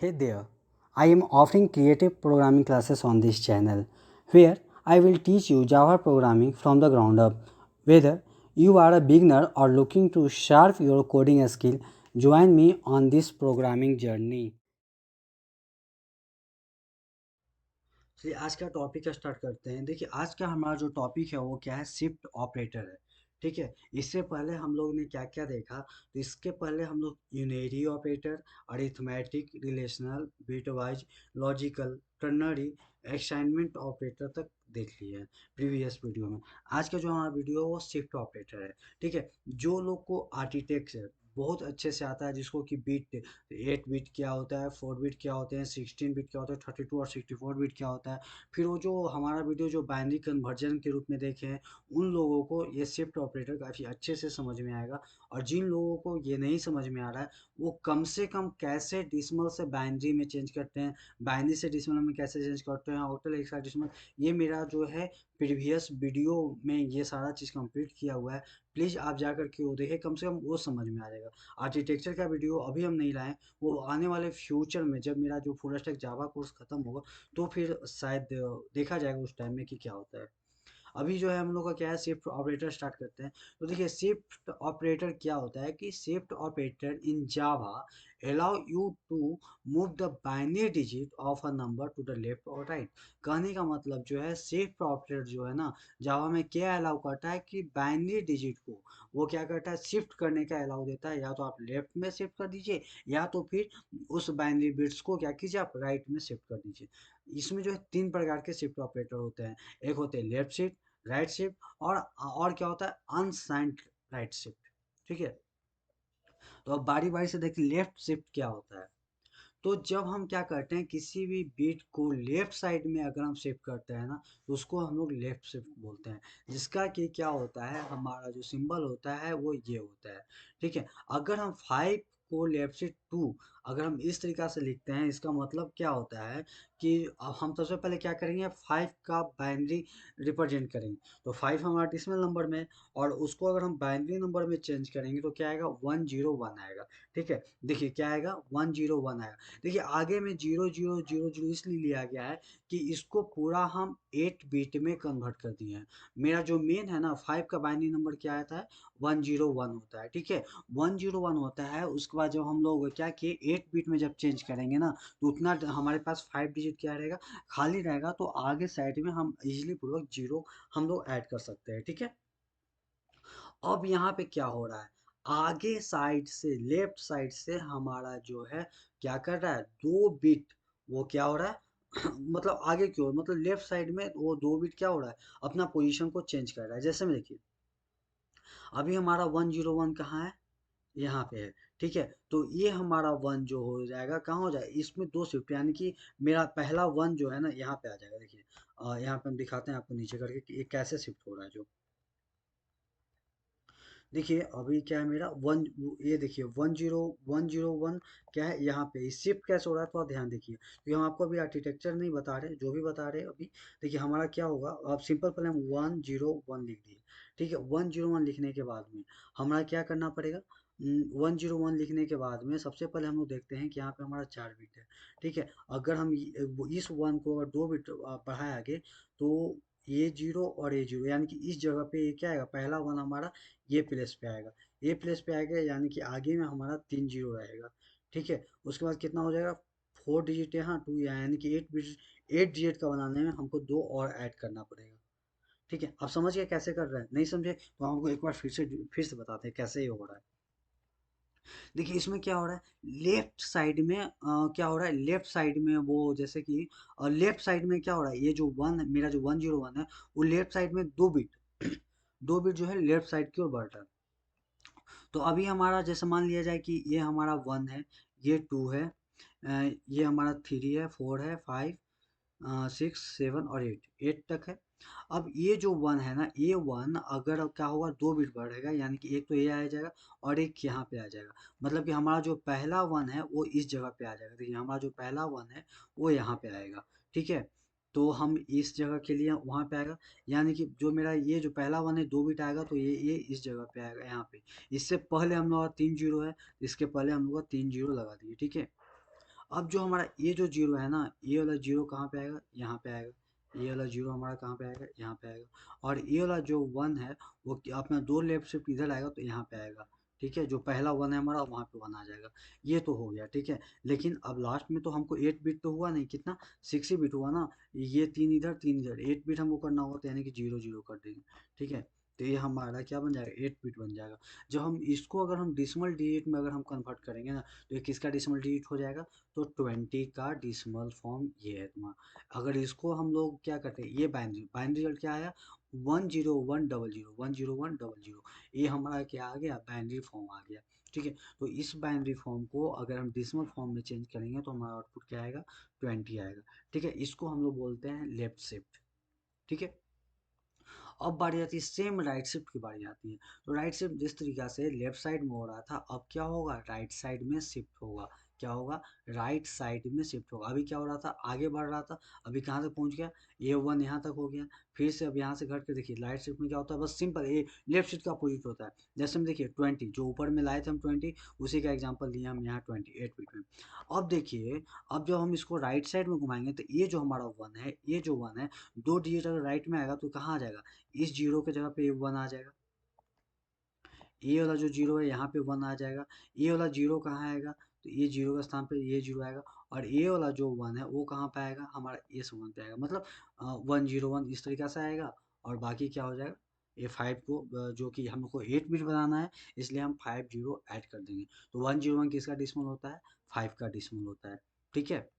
Hey there, I am offering creative programming classes on this channel where I will teach you Java programming from the ground up. Whether you are a beginner or looking to sharpen your coding skill, join me on this programming journey. चलिए आज का topic start करते हैं। देखिए आज का हमारा जो टॉपिक है वो क्या है, शिफ्ट ऑपरेटर है। ठीक है, इससे पहले हम लोग ने क्या क्या देखा, तो इसके पहले हम लोग unary operator, arithmetic, relational, bitwise, logical, ternary, assignment operator तक देख लिए हैं प्रीवियस वीडियो में। आज का जो हमारा वीडियो है वो शिफ्ट ऑपरेटर है। ठीक है, जो लोग को आर्किटेक्चर बहुत अच्छे से आता है, जिसको कि बीट 8 बिट क्या होता है, 4 बिट क्या होते हैं, 16 बिट क्या होता है, 32 और 64 बिट क्या होता है, फिर वो जो हमारा वीडियो जो बाइनरी कन्वर्जन के रूप में देखे हैं, उन लोगों को ये शिफ्ट ऑपरेटर काफ़ी अच्छे से समझ में आएगा। और जिन लोगों को ये नहीं समझ में आ रहा है, वो कम से कम कैसे डिसमल से बाइनरी में चेंज करते हैं, बाइनरी से डिसमल में कैसे चेंज करते हैं, ऑक्टल हेक्साडेसिमल, ये मेरा जो है प्रीवियस वीडियो में ये सारा चीज़ कंप्लीट किया हुआ है। प्लीज़ आप जा कर के वो देखें, कम से कम वो समझ में आ जाएगा। आर्किटेक्चर का वीडियो अभी हम नहीं लाए, वो आने वाले फ्यूचर में जब मेरा जो फुल स्टैक जावा कोर्स खत्म होगा तो फिर शायद देखा जाएगा उस टाइम में कि क्या होता है। अभी जो है हम लोग का क्या है, शिफ्ट ऑपरेटर स्टार्ट करते हैं। तो देखिए शिफ्ट ऑपरेटर क्या होता है कि shift operator in Java allow you to move the binary digit of a number to the left और राइट। कहने का मतलब जो है, शिफ्ट ऑपरेटर जो है ना, जावा में क्या अलाउ करता है कि बाइनरी डिजिट को वो क्या करता है, शिफ्ट करने का अलाउ देता है। या तो आप लेफ्ट में शिफ्ट कर दीजिए, या तो फिर उस बाइनरी बिट्स को क्या कीजिए, आप राइट में शिफ्ट कर दीजिए। इसमें जो है 3 प्रकार के शिफ्ट ऑपरेटर होते हैं। एक होते हैं लेफ्ट शिफ्ट, राइट शिफ्ट, और क्या होता है, अनसाइंड राइट शिफ्ट। ठीक है, तो अब बारी बारी से देखिए लेफ्ट शिफ्ट क्या होता है। तो जब हम क्या करते हैं, किसी भी बीट को लेफ्ट साइड में अगर हम शिफ्ट करते हैं ना, तो उसको हम लोग लेफ्ट शिफ्ट बोलते हैं। जिसका कि क्या होता है, हमारा जो सिंबल होता है वो ये होता है। ठीक है, अगर हम 5 को लेफ्ट से 2 अगर हम इस तरीका से लिखते हैं, इसका मतलब क्या होता है कि अब हम सबसे पहले क्या करेंगे, 5 का बाइनरी रिप्रेजेंट करेंगे। तो 5 हमारा डेसिमल नंबर में, और उसको अगर हम बाइनरी नंबर में चेंज करेंगे तो क्या आएगा, 101 आएगा। ठीक है, देखिए क्या आएगा, 101 आएगा। देखिए आगे में 0000 इसलिए लिया गया है कि इसको पूरा हम 8 बिट में कन्वर्ट कर दिए हैं। मेरा जो मेन है ना, 5 का बाइनरी नंबर क्या आता है, 101 होता है। ठीक है, 101 होता है। उसके बाद जब हम लोग क्या किए, 8 बिट में जब चेंज करेंगे ना, तो उतना हमारे पास 5 डिजिट क्या रहेगा, खाली रहेगा। तो आगे साइड में हम इजिली पूर्वक जीरो हम लोग ऐड कर सकते हैं। ठीक है, अब यहाँ पे क्या हो रहा है, आगे साइड से लेफ्ट साइड से हमारा जो है क्या कर रहा है, 2 बिट वो क्या हो रहा है मतलब आगे की ओर, मतलब लेफ्ट साइड में वो 2 बिट क्या हो रहा है, अपना पोजीशन को चेंज कर रहा है। जैसे में देखिए, अभी हमारा 101 कहाँ है, यहाँ पे है। ठीक है, तो ये हमारा वन जो हो जाएगा, कहाँ हो जाएगा, इसमें 2 शिफ्ट, यानी कि मेरा पहला वन जो है ना यहाँ पे आ जाएगा। देखिए यहाँ पे हम दिखाते हैं आपको नीचे करके कि ये कैसे शिफ्ट हो रहा है। जो देखिए अभी क्या है मेरा वन, ये देखिए 101 क्या है यहाँ पे, शिफ्ट कैसे हो रहा है, तो आप ध्यान देखिए, क्योंकि हम आपको अभी आर्किटेक्चर नहीं बता रहे, जो भी बता रहे हैं अभी। देखिए हमारा क्या होगा, अब सिंपल पहले हम 101 लिख दिए। ठीक है, 101 लिखने के बाद में हमारा क्या करना पड़ेगा, 101 लिखने के बाद में सबसे पहले हम लोग देखते हैं कि यहाँ पे हमारा 4 बिट है। ठीक है, अगर हम इस वन को अगर 2 बिट बढ़ाए आगे, तो ये जीरो और ये जीरो, यानी कि इस जगह पे ये क्या आएगा, पहला वन हमारा ये प्लेस पे आएगा, ये प्लेस पे आएगा, यानी कि आगे में हमारा 3 जीरो रहेगा। ठीक है, उसके बाद कितना हो जाएगा, 4 डिजिट यहाँ 2, यानी कि 8 बिट 8 डिजिट का बनाने में हमको 2 और ऐड करना पड़ेगा। ठीक है, अब समझ गए कैसे कर रहे हैं, नहीं समझे तो हमको एक बार फिर से बताते हैं कैसे ये हो रहा है। देखिए इसमें क्या हो रहा है, लेफ्ट साइड में क्या हो रहा है, लेफ्ट साइड में वो जैसे कि लेफ्ट साइड में क्या हो रहा है, ये जो वन मेरा जो 101 है, वो लेफ्ट साइड में 2 बिट 2 बिट जो है लेफ्ट साइड की ओर बढ़ रहा है। तो अभी हमारा जैसे मान लिया जाए कि ये हमारा 1 है, ये 2 है, ये हमारा 3 है, 4 है, 5, 6 7 और 8 तक है। अब ये जो 1 है ना, ये 1 अगर क्या होगा, 2 बिट बढ़ेगा, यानी कि एक तो ये आ जाएगा और एक यहाँ पे आ जाएगा। मतलब कि हमारा जो पहला 1 है वो इस जगह पे आ जाएगा। देखिए हमारा जो पहला 1 है वो यहाँ पे आएगा। ठीक है, तो हम इस जगह के लिए वहाँ पे आएगा, यानी कि जो मेरा ये जो पहला 1 है 2 बिट आएगा, तो ये इस जगह पे आएगा यहाँ पे। इससे पहले हम लोग का 3 जीरो है, इसके पहले हम लोग का 3 जीरो लगा दिए। ठीक है, अब जो हमारा ये जो जीरो है ना, ये वाला जीरो कहाँ पे आएगा, यहाँ पे आएगा। ये वाला जीरो हमारा कहाँ पे आएगा, यहाँ पे आएगा। और ये वाला जो वन है वो अपना दो लेफ्ट शिफ्ट इधर आएगा तो यहाँ पे आएगा। ठीक है, जो पहला वन है हमारा वहाँ पे वन आ जाएगा। ये तो हो गया, ठीक है। लेकिन अब लास्ट में तो हमको 8 बिट तो हुआ नहीं, कितना, 6 ही बिट हुआ ना। ये तीन इधर तीन इधर, 8 बिट हमको करना होगा तो यानी कि जीरो जीरो कर देंगे। ठीक है, तो ये हमारा क्या बन जाएगा, 8 बिट बन जाएगा। जब हम इसको अगर हम डिसिमल डिजिट में अगर हम कन्वर्ट करेंगे ना, तो ये किसका डिसिमल डिजिट हो जाएगा, तो 20 का डिसिमल फॉर्म ये है तुम्हारा। अगर इसको हम लोग क्या करते हैं, ये बाइनरी बाइनरी रिजल्ट क्या आया, 10100 10100, ये हमारा क्या आ गया, बाइनरी फॉर्म आ गया। ठीक है, तो इस बाइनरी फॉर्म को अगर हम डिसिमल फॉर्म में चेंज करेंगे तो हमारा आउटपुट क्या आएगा, 20 आएगा। ठीक है, इसको हम लोग बोलते हैं लेफ्ट शिफ्ट। ठीक है, अब बारी आती है सेम राइट शिफ्ट की बारी आती है। तो राइट शिफ्ट जिस तरीका से लेफ्ट साइड में हो रहा था, अब क्या होगा, राइट साइड में शिफ्ट होगा। क्या होगा, राइट साइड में शिफ्ट होगा। अभी क्या हो रहा था, आगे बढ़ रहा था, अभी कहाँ तक पहुंच गया, ये वन यहाँ तक हो गया। फिर से अब यहाँ से घट के देखिए, राइट शिफ्ट में क्या होता है, बस सिंपल ये लेफ्ट शिफ्ट का अपोजिट होता है। जैसे हम देखिए 20 जो ऊपर में लाए थे हम 20, उसी का एग्जाम्पल दिया हम यहाँ 28 बिट में। अब देखिए, अब जब हम इसको राइट साइड में घुमाएंगे तो ये जो हमारा वन है, ये जो वन है, दो डिजिट अगर राइट में आएगा तो कहाँ आ जाएगा, इस जीरो के जगह पे ये वन आ जाएगा। ये वाला जो जीरो है यहाँ पे वन आ जाएगा। ये वाला जीरो कहाँ आएगा, तो ये जीरो के स्थान पे ये जीरो आएगा। और ये वाला जो वन है वो कहाँ पे आएगा, हमारा इस वन पे आएगा। मतलब 101 इस तरीके से आएगा। और बाकी क्या हो जाएगा, ये फाइव को जो कि हमको 8 बिट बनाना है, इसलिए हम 50 ऐड कर देंगे। तो 101 किसका डिसमल होता है, 5 का डिसमल होता है। ठीक है,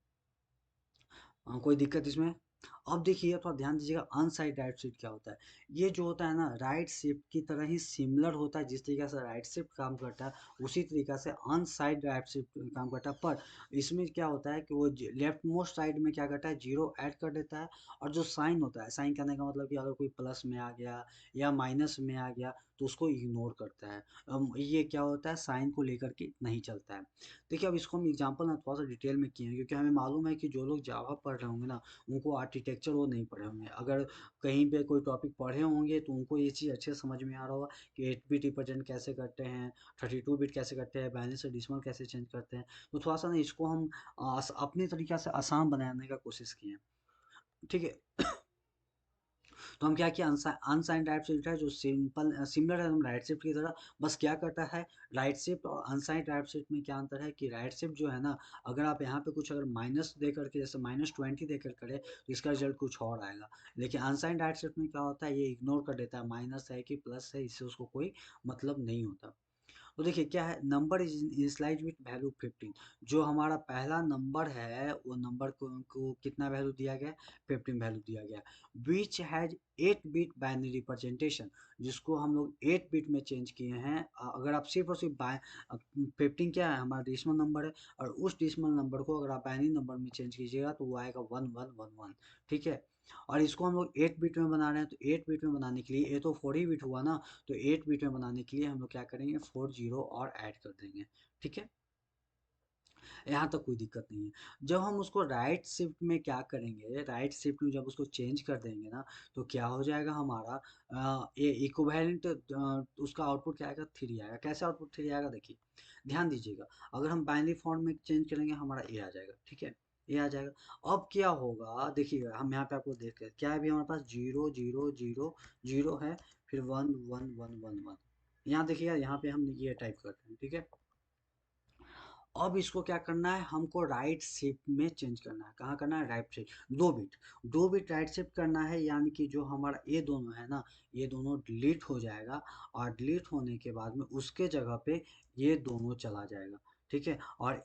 कोई दिक्कत इसमें। अब देखिए थोड़ा ध्यान दीजिएगा, अनसाइड राइट शिफ्ट क्या होता है। ये जो होता है ना, राइट शिफ्ट की तरह ही सिमिलर होता है। जिस तरीके से राइट शिफ्ट काम करता है उसी तरीका से अनसाइड राइट शिफ्ट काम करता है। पर इसमें क्या होता है कि वो लेफ्ट मोस्ट साइड में क्या करता है, जीरो ऐड कर देता है। और जो साइन होता है, साइन करने का मतलब कि अगर कोई प्लस में आ गया या माइनस में आ गया तो उसको इग्नोर करता है। ये क्या होता है, साइन को लेकर के नहीं चलता है। देखिए अब इसको हम एग्जाम्पल ना थोड़ा सा डिटेल में किए हैं, क्योंकि हमें मालूम है कि जो लोग जावा पढ़ रहे होंगे ना, उनको आर्किटेक्चर वो नहीं पढ़े होंगे। अगर कहीं पे कोई टॉपिक पढ़े होंगे तो उनको ये चीज़ अच्छे से समझ में आ रहा होगा कि 8 बिट रिप्रेजेंट कैसे करते हैं, 32 बिट कैसे करते हैं, बैलेंस और डिसिमल कैसे चेंज करते हैं। तो थोड़ा सा ना इसको हम अपने तरीक़ा से आसान बनाने का कोशिश किए हैं। ठीक है, तो हम क्या किया, अनसाइन राइट शिफ्ट है जो सिंपल सिमिलर है हम राइट शिफ्ट की तरह। बस क्या करता है, राइट शिफ्ट और अनसाइन राइट शिफ्ट में क्या अंतर है कि राइट शिफ्ट जो है ना, अगर आप यहाँ पे कुछ अगर माइनस दे करके, जैसे -20 देकर करें तो इसका रिजल्ट कुछ और आएगा। लेकिन अनसाइन राइट शिफ्ट में क्या होता है, ये इग्नोर कर देता है, माइनस है कि प्लस है, इससे उसको कोई मतलब नहीं होता। तो देखिए क्या है, number is initialised with value 15। जो हमारा पहला नंबर है वो नंबर को कितना वैल्यू दिया गया है, 15 वैल्यू दिया गया है। Which has 8 bit binary representation, जिसको हम लोग 8 बिट में चेंज किए हैं। अगर आप सिर्फ और सिर्फ 15 क्या है, हमारा डेसिमल नंबर है, और उस डेसिमल नंबर को अगर आप बाइनरी नंबर में चेंज कीजिएगा तो वो आएगा 1111। ठीक है, और इसको हम लोग 8 बिट में बना रहे हैं, तो 8 बिट में बनाने के लिए, ये तो 4 ही बिट हुआ ना, तो 8 बिट में बनाने के लिए हम लोग क्या करेंगे, 40 और ऐड कर देंगे। ठीक है, यहाँ तक कोई दिक्कत नहीं है। जब हम उसको राइट शिफ्ट में क्या करेंगे, राइट शिफ्ट में जब उसको चेंज कर देंगे ना, तो क्या हो जाएगा हमारा, ये इक्विवेलेंट, उसका आउटपुट क्या आएगा, 3 आएगा। कैसे आउटपुट 3 आएगा, देखिए ध्यान दीजिएगा। अगर हम बाइनरी फॉर्म में चेंज करेंगे हमारा ए आ जाएगा। ठीक है, ये आ जाएगा। अब क्या होगा, देखिए हम यहाँ पे आपको देख के क्या है, अभी हमारे पास 0 0 0 0 है, फिर 1 1 1 1 1। यहाँ देखिएगा, यहाँ पे हम ये टाइप करते हैं। ठीक है, अब इसको क्या करना है, हमको राइट शिफ्ट में चेंज करना है। कहाँ करना है, right shift, 2 bit, 2 bit right shift करना है। यानी कि जो हमारा ये दोनों है ना, ये दोनों डिलीट हो जाएगा। और डिलीट होने के बाद में उसके जगह पे ये दोनों चला जाएगा। ठीक है, और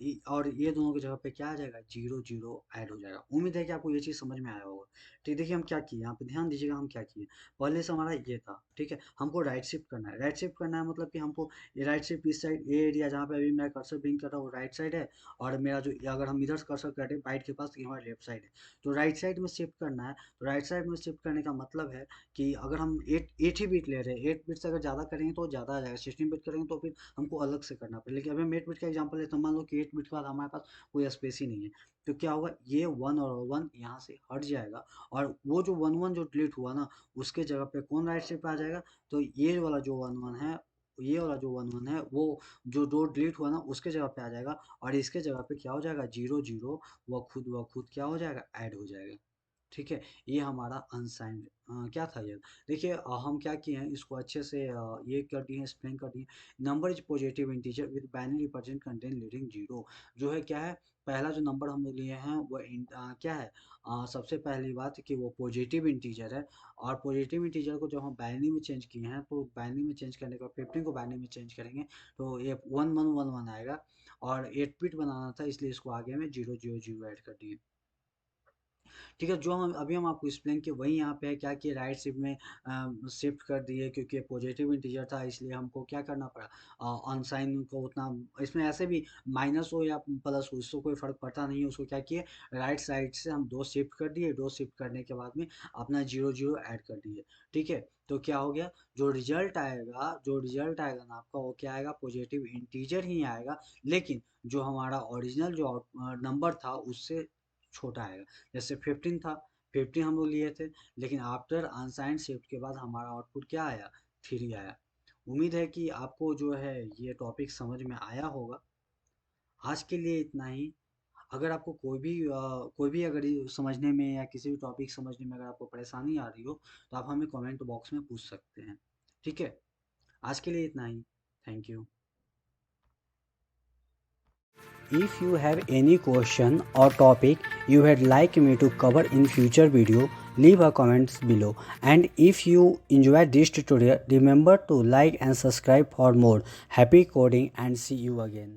ये दोनों की जगह पे क्या आ जाएगा, 0 0 ऐड हो जाएगा। उम्मीद है कि आपको ये चीज़ समझ में आया होगा। ठीक, देखिए हम क्या किए, यहाँ पे ध्यान दीजिएगा हम क्या किए। पहले से हमारा ये था, ठीक है, हमको राइट शिफ्ट करना है। राइट शिफ्ट करना है मतलब कि हमको ये राइट शिफ्ट इस साइड, ये एरिया जहाँ पे अभी मेरा कर्सर ब्लिंक कर रहा है वो राइट साइड है। और मेरा जो, अगर हम इधर कर्सर करें बाइट के पास, तो ये हमारा लेफ्ट साइड है। तो राइट साइड में शिफ्ट करना है। तो राइट साइड में शिफ्ट करने का मतलब है कि अगर हम एट एट ही बिट ले रहे हैं, 8 बिट से अगर ज़्यादा करेंगे तो ज़्यादा आ जाएगा, 16 बिट करेंगे तो फिर हमको अलग से करना पड़ेगा। लेकिन अभी हम 8 बिट का एग्जाम्पल है, तो मान लो कि 8 बिट के बाद हमारे पास कोई स्पेस ही नहीं है। तो क्या होगा, ये वन और वन यहाँ से हट जाएगा। और वो जो 1 1 जो डिलीट हुआ ना, उसके जगह पे कौन राइट शिफ्ट आ जाएगा, तो ये वाला जो 1 1 है ये वाला जो 1 1 है वो जो जो डिलीट हुआ ना उसके जगह पे आ जाएगा, और इसके जगह पे क्या हो जाएगा 0 0, वह खुद क्या हो जाएगा ऐड हो जाएगा। ठीक है, ये हमारा अनसाइंड क्या था ये, देखिए हम क्या किए हैं इसको अच्छे से ये कर दिए एक्सप्लेन कर दिए। Number is positive integer with binary represent content leading zero, जो है क्या है, पहला जो नंबर हम लोग लिए हैं वो क्या है, सबसे पहली बात कि वो पॉजिटिव इंटीजर है, और पॉजिटिव इंटीजर को जब हम बाइनरी में चेंज किए हैं तो बाइनरी में चेंज करने का 15 को बाइनरी में चेंज करेंगे तो ये 1111 आएगा, और 8 बिट बनाना था इसलिए इसको आगे में 000 ऐड कर दिए। ठीक है, जो हम अभी हम आपको एक्सप्लेन किए वही यहाँ पे है, क्या कि राइट शिफ्ट में शिफ्ट कर दिए, क्योंकि पॉजिटिव इंटीजर था इसलिए हमको क्या करना पड़ा, अनसाइन को उतना, इसमें ऐसे भी माइनस हो या प्लस हो उससे कोई फर्क पड़ता नहीं है, उसको क्या किए राइट साइड से हम दो शिफ्ट कर दिए, दो शिफ्ट करने के बाद में अपना 0 0 ऐड कर दिए। ठीक है, तो क्या हो गया, जो रिजल्ट आएगा ना आपका वो क्या आएगा, पॉजिटिव इंटीजर ही आएगा, लेकिन जो हमारा ओरिजिनल जो नंबर था उससे छोटा आएगा। जैसे 15 था, 15 हम लोग लिए थे, लेकिन आफ्टर अनसाइंड शिफ्ट के बाद हमारा आउटपुट क्या आया, 3 आया। उम्मीद है कि आपको जो है ये टॉपिक समझ में आया होगा। आज के लिए इतना ही। अगर आपको कोई भी अगर ये समझने में या किसी भी टॉपिक समझने में अगर आपको परेशानी आ रही हो तो आप हमें कमेंट बॉक्स में पूछ सकते हैं। ठीक है, आज के लिए इतना ही। Thank you. If you have any question or topic you would like me to cover in future video, leave a comments below. And if you enjoyed this tutorial, remember to like and subscribe for more. Happy coding and see you again.